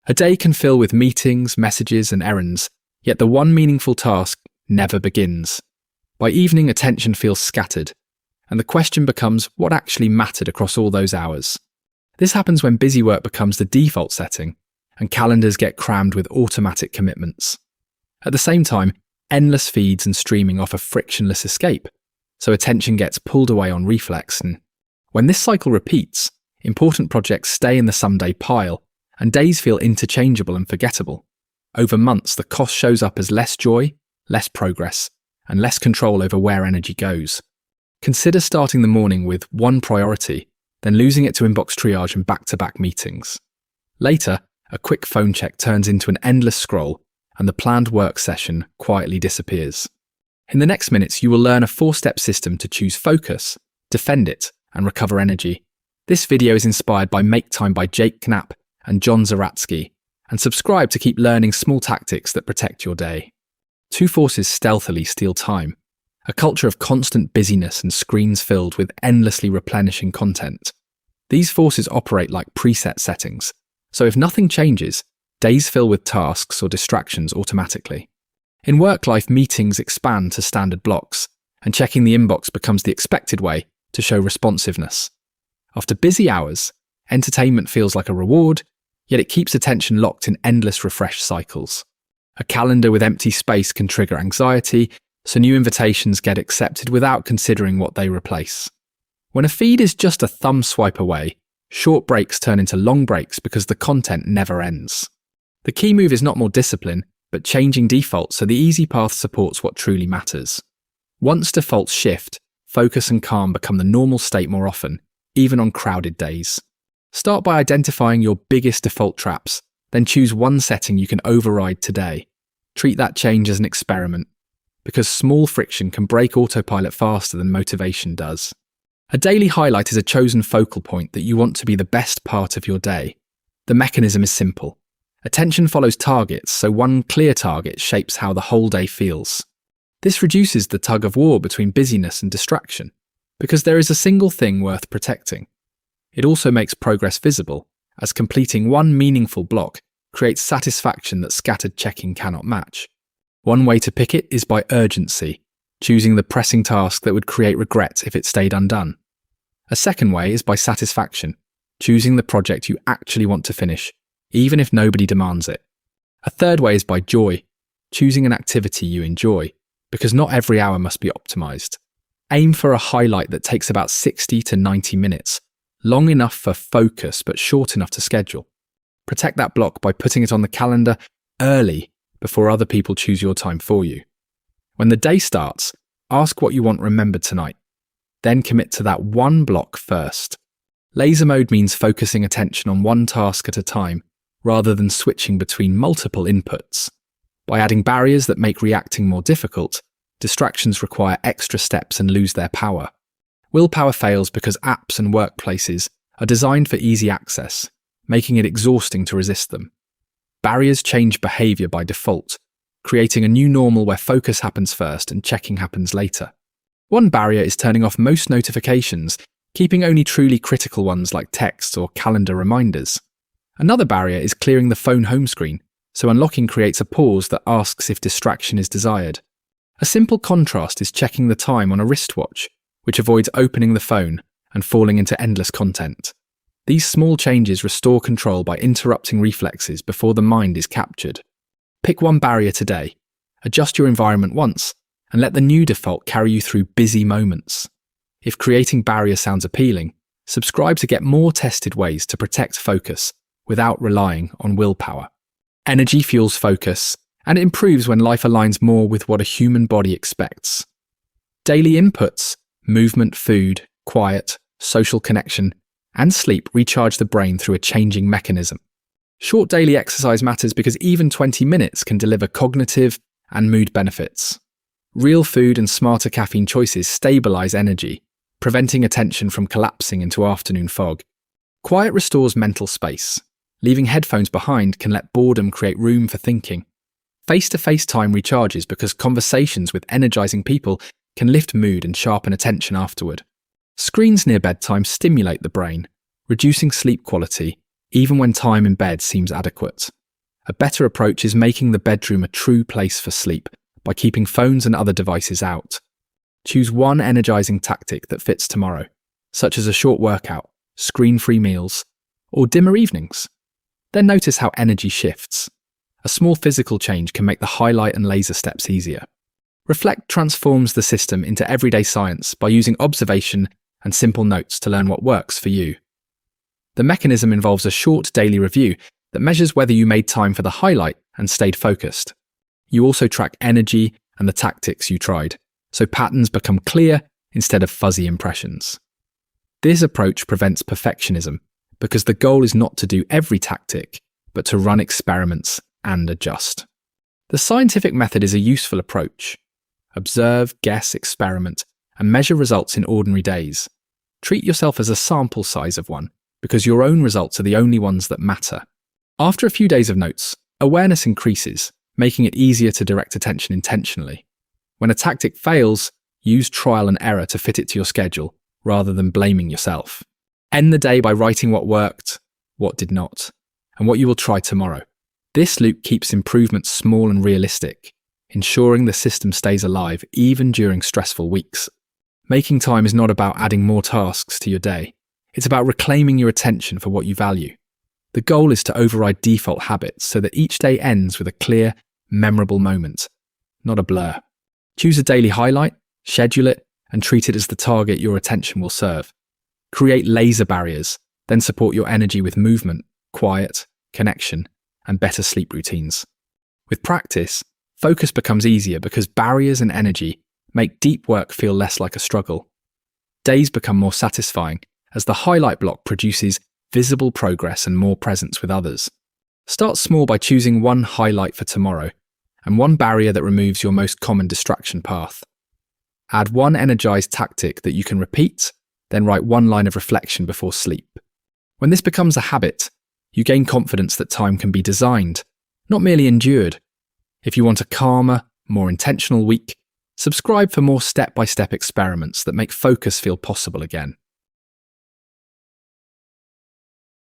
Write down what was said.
A day can fill with meetings, messages, and errands, yet the one meaningful task never begins. By evening, attention feels scattered, and the question becomes what actually mattered across all those hours. This happens when busy work becomes the default setting, and calendars get crammed with automatic commitments. At the same time, endless feeds and streaming offer frictionless escape, so attention gets pulled away on reflex, and when this cycle repeats, important projects stay in the someday pile, and days feel interchangeable and forgettable. Over months, the cost shows up as less joy, less progress, and less control over where energy goes. Consider starting the morning with one priority, then losing it to inbox triage and back-to-back meetings. Later, a quick phone check turns into an endless scroll, and the planned work session quietly disappears. In the next minutes, you will learn a 4-step system to choose focus, defend it, and recover energy. This video is inspired by Make Time by Knapp and Zeratsky, and subscribe to keep learning small tactics that protect your day. Two forces stealthily steal time: a culture of constant busyness and screens filled with endlessly replenishing content. These forces operate like preset settings, so if nothing changes, days fill with tasks or distractions automatically. In work life, meetings expand to standard blocks, and checking the inbox becomes the expected way to show responsiveness. After busy hours, entertainment feels like a reward, yet it keeps attention locked in endless refresh cycles. A calendar with empty space can trigger anxiety, so new invitations get accepted without considering what they replace. When a feed is just a thumb swipe away, short breaks turn into long breaks because the content never ends. The key move is not more discipline, but changing defaults so the easy path supports what truly matters. Once defaults shift, focus and calm become the normal state more often, even on crowded days. Start by identifying your biggest default traps, then choose one setting you can override today. Treat that change as an experiment, because small friction can break autopilot faster than motivation does. A daily highlight is a chosen focal point that you want to be the best part of your day. The mechanism is simple. Attention follows targets, so one clear target shapes how the whole day feels. This reduces the tug of war between busyness and distraction, because there is a single thing worth protecting. It also makes progress visible, as completing one meaningful block creates satisfaction that scattered checking cannot match. One way to pick it is by urgency, choosing the pressing task that would create regret if it stayed undone. A second way is by satisfaction, choosing the project you actually want to finish, even if nobody demands it. A third way is by joy, choosing an activity you enjoy, because not every hour must be optimized. Aim for a highlight that takes about 60 to 90 minutes, long enough for focus but short enough to schedule. Protect that block by putting it on the calendar early before other people choose your time for you. When the day starts, ask what you want remembered tonight. Then commit to that one block first. Laser mode means focusing attention on one task at a time, rather than switching between multiple inputs. By adding barriers that make reacting more difficult, distractions require extra steps and lose their power. Willpower fails because apps and workplaces are designed for easy access, making it exhausting to resist them. Barriers change behavior by default, creating a new normal where focus happens first and checking happens later. One barrier is turning off most notifications, keeping only truly critical ones like texts or calendar reminders. Another barrier is clearing the phone home screen, so unlocking creates a pause that asks if distraction is desired. A simple contrast is checking the time on a wristwatch, which avoids opening the phone and falling into endless content. These small changes restore control by interrupting reflexes before the mind is captured. Pick one barrier today, adjust your environment once, and let the new default carry you through busy moments. If creating barriers sounds appealing, subscribe to get more tested ways to protect focus without relying on willpower. Energy fuels focus, and it improves when life aligns more with what a human body expects. Daily inputs, movement, food, quiet, social connection, and sleep recharge the brain through a changing mechanism. Short daily exercise matters because even 20 minutes can deliver cognitive and mood benefits. Real food and smarter caffeine choices stabilize energy, preventing attention from collapsing into afternoon fog. Quiet restores mental space. Leaving headphones behind can let boredom create room for thinking. Face-to-face time recharges because conversations with energizing people can lift mood and sharpen attention afterward. Screens near bedtime stimulate the brain, reducing sleep quality, even when time in bed seems adequate. A better approach is making the bedroom a true place for sleep by keeping phones and other devices out. Choose one energizing tactic that fits tomorrow, such as a short workout, screen-free meals, or dimmer evenings. Then notice how energy shifts. A small physical change can make the highlight and laser steps easier. Reflect transforms the system into everyday science by using observation and simple notes to learn what works for you. The mechanism involves a short daily review that measures whether you made time for the highlight and stayed focused. You also track energy and the tactics you tried, so patterns become clear instead of fuzzy impressions. This approach prevents perfectionism because the goal is not to do every tactic, but to run experiments and adjust. The scientific method is a useful approach. Observe, guess, experiment, and measure results in ordinary days. Treat yourself as a sample size of one, because your own results are the only ones that matter. After a few days of notes, awareness increases, making it easier to direct attention intentionally. When a tactic fails, use trial and error to fit it to your schedule, rather than blaming yourself. End the day by writing what worked, what did not, and what you will try tomorrow. This loop keeps improvements small and realistic, ensuring the system stays alive even during stressful weeks. Making time is not about adding more tasks to your day. It's about reclaiming your attention for what you value. The goal is to override default habits so that each day ends with a clear, memorable moment, not a blur. Choose a daily highlight, schedule it, and treat it as the target your attention will serve. Create laser barriers, then support your energy with movement, quiet, connection, and better sleep routines. With practice, focus becomes easier because barriers and energy make deep work feel less like a struggle. Days become more satisfying as the highlight block produces visible progress and more presence with others. Start small by choosing one highlight for tomorrow and one barrier that removes your most common distraction path. Add one energized tactic that you can repeat, then write one line of reflection before sleep. When this becomes a habit, you gain confidence that time can be designed, not merely endured. If you want a calmer, more intentional week, subscribe for more step-by-step experiments that make focus feel possible again.